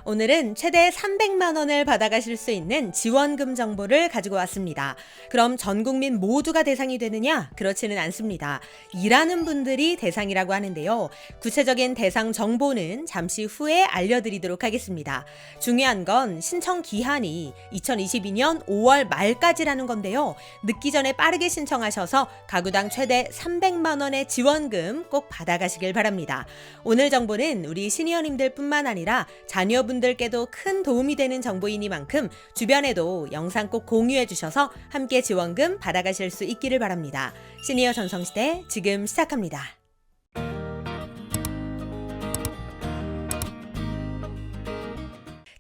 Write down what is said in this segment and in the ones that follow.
오늘은 최대 300만 원을 받아가실 수 있는 지원금 정보를 가지고 왔습니다. 그럼 전 국민 모두가 대상이 되느냐? 그렇지는 않습니다. 일하는 분들이 대상이라고 하는데요. 구체적인 대상 정보는 잠시 후에 알려드리도록 하겠습니다. 중요한 건 신청 기한이 2022년 5월 말까지라는 건데요. 늦기 전에 빠르게 신청하셔서 가구당 최대 300만 원의 지원금 꼭 받아가시길 바랍니다. 오늘 정보는 우리 시니어님들 뿐만 아니라 자녀분들께도 큰 도움이 되는 정보이니만큼 주변에도 영상 꼭 공유해 주셔서 함께 지원금 받아가실 수 있기를 바랍니다. 시니어 전성시대 지금 시작합니다.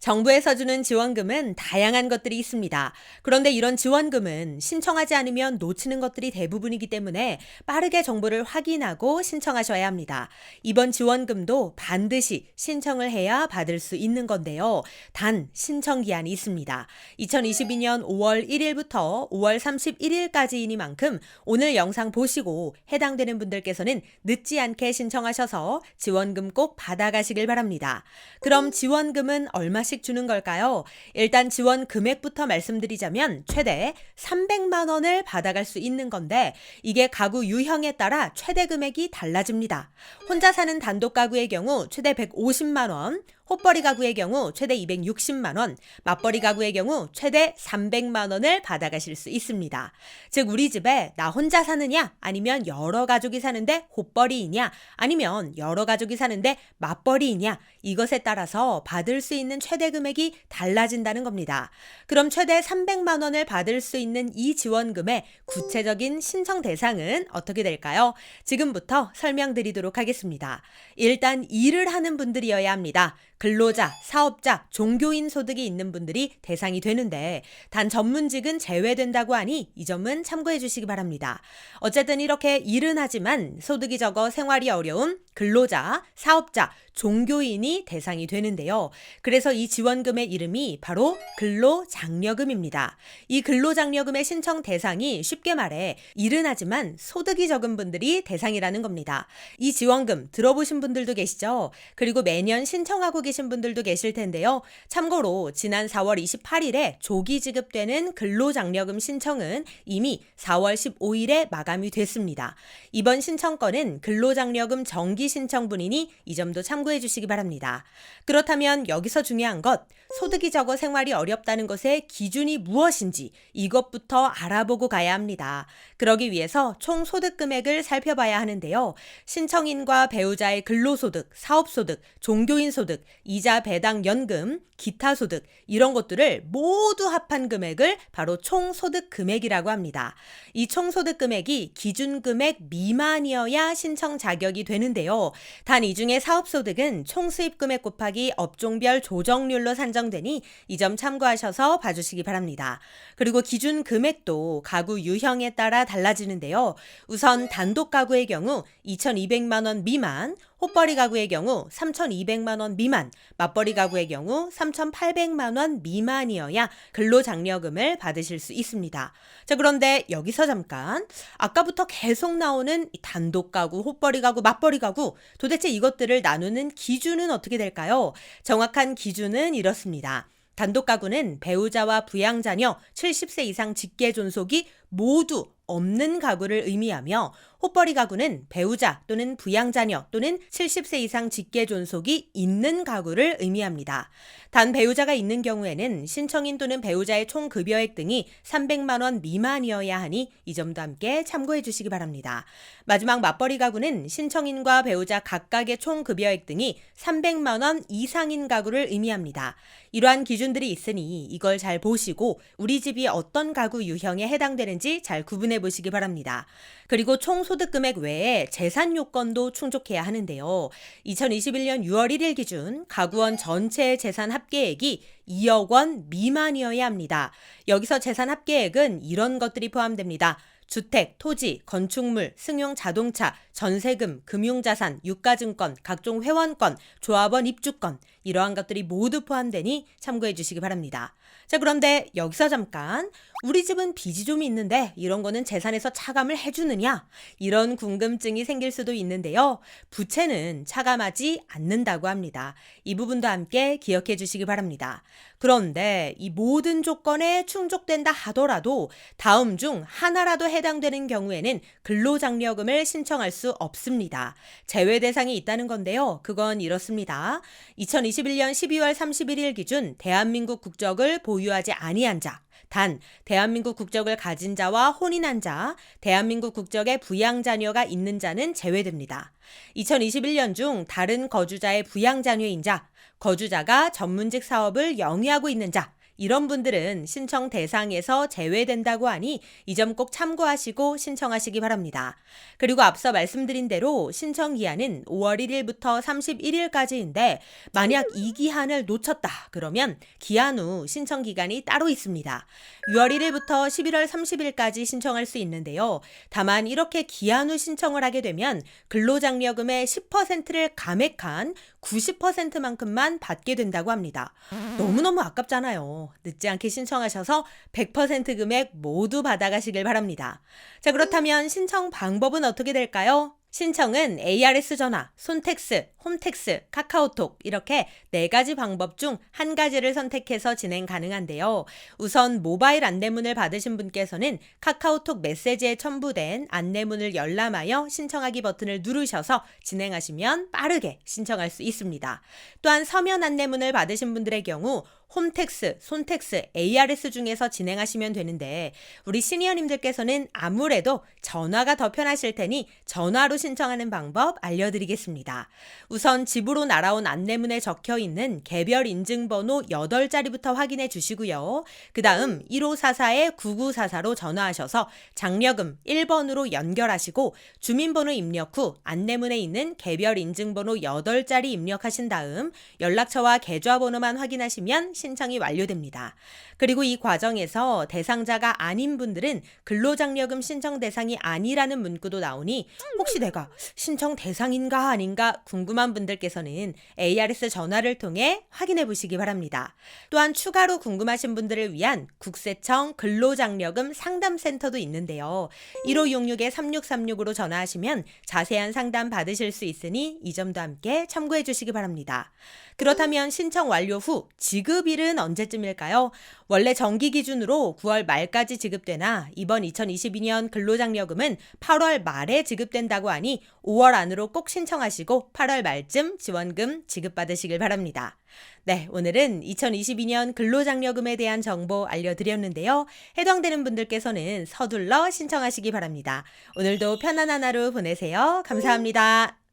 정부에서 주는 지원금은 다양한 것들이 있습니다. 그런데 이런 지원금은 신청하지 않으면 놓치는 것들이 대부분이기 때문에 빠르게 정보를 확인하고 신청하셔야 합니다. 이번 지원금도 반드시 신청을 해야 받을 수 있는 건데요. 단 신청 기한이 있습니다. 2022년 5월 1일부터 5월 31일까지이니만큼 오늘 영상 보시고 해당되는 분들께서는 늦지 않게 신청하셔서 지원금 꼭 받아가시길 바랍니다. 그럼 지원금은 얼마씩 주는 걸까요? 일단 지원 금액부터 말씀드리자면 최대 300만 원을 받아갈 수 있는 건데 이게 가구 유형에 따라 최대 금액이 달라집니다. 혼자 사는 단독 가구의 경우 최대 150만 원, 호벌이 가구의 경우 최대 260만 원, 맞벌이 가구의 경우 최대 300만 원을 받아가실 수 있습니다. 즉 우리 집에 나 혼자 사느냐 아니면 여러 가족이 사는데 호벌이이냐 아니면 여러 가족이 사는데 맞벌이이냐 이것에 따라서 받을 수 있는 최대 금액이 달라진다는 겁니다. 그럼 최대 300만 원을 받을 수 있는 이 지원금의 구체적인 신청 대상은 어떻게 될까요? 지금부터 설명드리도록 하겠습니다. 일단 일을 하는 분들이어야 합니다. 근로자, 사업자, 종교인 소득이 있는 분들이 대상이 되는데 단 전문직은 제외된다고 하니 이 점은 참고해 주시기 바랍니다. 어쨌든 이렇게 일은 하지만 소득이 적어 생활이 어려운 근로자, 사업자, 종교인이 대상이 되는데요. 그래서 이 지원금의 이름이 바로 근로장려금입니다. 이 근로장려금의 신청 대상이 쉽게 말해 일은 하지만 소득이 적은 분들이 대상이라는 겁니다. 이 지원금 들어보신 분들도 계시죠? 그리고 매년 신청하고 계신 분들도 계실 텐데요. 참고로 지난 4월 28일에 조기 지급되는 근로장려금 신청은 이미 4월 15일에 마감이 됐습니다. 이번 신청건은 근로장려금 정기 신청분이니 이 점도 참고해 주시기 바랍니다. 그렇다면 여기서 중요한 것, 소득이 적어 생활이 어렵다는 것의 기준이 무엇인지 이것부터 알아보고 가야 합니다. 그러기 위해서 총 소득 금액을 살펴봐야 하는데요. 신청인과 배우자의 근로소득, 사업소득, 종교인 소득, 이자 배당 연금, 기타 소득 이런 것들을 모두 합한 금액을 바로 총소득 금액이라고 합니다. 이 총소득 금액이 기준 금액 미만이어야 신청 자격이 되는데요. 단 이 중에 사업소득은 총수입 금액 곱하기 업종별 조정률로 산정되니 이 점 참고하셔서 봐주시기 바랍니다. 그리고 기준 금액도 가구 유형에 따라 달라지는데요. 우선 단독 가구의 경우 2,200만 원 미만, 호벌이 가구의 경우 3,200만 원 미만, 맞벌이 가구의 경우 3,800만 원 미만이어야 근로장려금을 받으실 수 있습니다. 자, 그런데 여기서 잠깐 아까부터 계속 나오는 단독 가구, 호벌이 가구, 맞벌이 가구 도대체 이것들을 나누는 기준은 어떻게 될까요? 정확한 기준은 이렇습니다. 단독 가구는 배우자와 부양자녀 70세 이상 직계 존속이 모두 없는 가구를 의미하며 호벌이 가구는 배우자 또는 부양자녀 또는 70세 이상 직계 존속이 있는 가구를 의미합니다. 단 배우자가 있는 경우에는 신청인 또는 배우자의 총 급여액 등이 300만 원 미만이어야 하니 이 점도 함께 참고해 주시기 바랍니다. 마지막 맞벌이 가구는 신청인과 배우자 각각의 총 급여액 등이 300만 원 이상인 가구를 의미합니다. 이러한 기준들이 있으니 이걸 잘 보시고 우리 집이 어떤 가구 유형에 해당되는지 잘 구분해 보시기 바랍니다. 그리고 총소득 금액 외에 재산 요건도 충족해야 하는데요. 2021년 6월 1일 기준 가구원 전체 재산 합계액이 2억 원 미만이어야 합니다. 여기서 재산 합계액은 이런 것들이 포함됩니다. 주택, 토지, 건축물, 승용 자동차, 전세금, 금융자산, 유가증권, 각종 회원권, 조합원 입주권 이러한 것들이 모두 포함되니 참고해 주시기 바랍니다. 자, 그런데 여기서 잠깐 우리 집은 빚이 좀 있는데 이런 거는 재산에서 차감을 해주느냐? 이런 궁금증이 생길 수도 있는데요. 부채는 차감하지 않는다고 합니다. 이 부분도 함께 기억해 주시기 바랍니다. 그런데 이 모든 조건에 충족된다 하더라도 다음 중 하나라도 해당되는 경우에는 근로장려금을 신청할 수 없습니다. 제외 대상이 있다는 건데요. 그건 이렇습니다. 2021년 12월 31일 기준 대한민국 국적을 보유하지 아니한 자, 단 대한민국 국적을 가진 자와 혼인한 자, 대한민국 국적의 부양자녀가 있는 자는 제외됩니다. 2021년 중 다른 거주자의 부양자녀인 자, 거주자가 전문직 사업을 영위하고 있는 자, 이런 분들은 신청 대상에서 제외된다고 하니 이 점 꼭 참고하시고 신청하시기 바랍니다. 그리고 앞서 말씀드린 대로 신청 기한은 5월 1일부터 31일까지인데 만약 이 기한을 놓쳤다 그러면 기한 후 신청 기간이 따로 있습니다. 6월 1일부터 11월 30일까지 신청할 수 있는데요. 다만 이렇게 기한 후 신청을 하게 되면 근로장려금의 10%를 감액한 90%만큼만 받게 된다고 합니다. 너무너무 아깝잖아요. 늦지 않게 신청하셔서 100% 금액 모두 받아가시길 바랍니다. 자, 그렇다면 신청 방법은 어떻게 될까요? 신청은 ARS 전화, 손택스, 홈택스, 카카오톡 이렇게 4가지 방법 중 한 가지를 선택해서 진행 가능한데요. 우선 모바일 안내문을 받으신 분께서는 카카오톡 메시지에 첨부된 안내문을 열람하여 신청하기 버튼을 누르셔서 진행하시면 빠르게 신청할 수 있습니다. 또한 서면 안내문을 받으신 분들의 경우 홈택스, 손택스, ARS 중에서 진행하시면 되는데 우리 시니어님들께서는 아무래도 전화가 더 편하실 테니 전화로 신청하는 방법 알려드리겠습니다. 우선 집으로 날아온 안내문에 적혀있는 개별 인증번호 8자리부터 확인해 주시고요. 그 다음 1544-9944로 전화하셔서 장려금 1번으로 연결하시고 주민번호 입력 후 안내문에 있는 개별 인증번호 8자리 입력하신 다음 연락처와 계좌번호만 확인하시면 신청이 완료됩니다. 그리고 이 과정에서 대상자가 아닌 분들은 근로장려금 신청 대상이 아니라는 문구도 나오니 혹시 내가 신청 대상인가 아닌가 궁금한 분들께서는 ARS 전화를 통해 확인해 보시기 바랍니다. 또한 추가로 궁금하신 분들을 위한 국세청 근로장려금 상담센터도 있는데요. 1566-3636으로 전화하시면 자세한 상담 받으실 수 있으니 이 점도 함께 참고해 주시기 바랍니다. 그렇다면 신청 완료 후 지급일은 언제쯤일까요? 원래 정기 기준으로 9월 말까지 지급되나 이번 2022년 근로장려금은 8월 말에 지급된다고 하니 5월 안으로 꼭 신청하시고 8월 말쯤 지원금 지급받으시길 바랍니다. 네, 오늘은 2022년 근로장려금에 대한 정보 알려드렸는데요. 해당되는 분들께서는 서둘러 신청하시기 바랍니다. 오늘도 편안한 하루 보내세요. 감사합니다.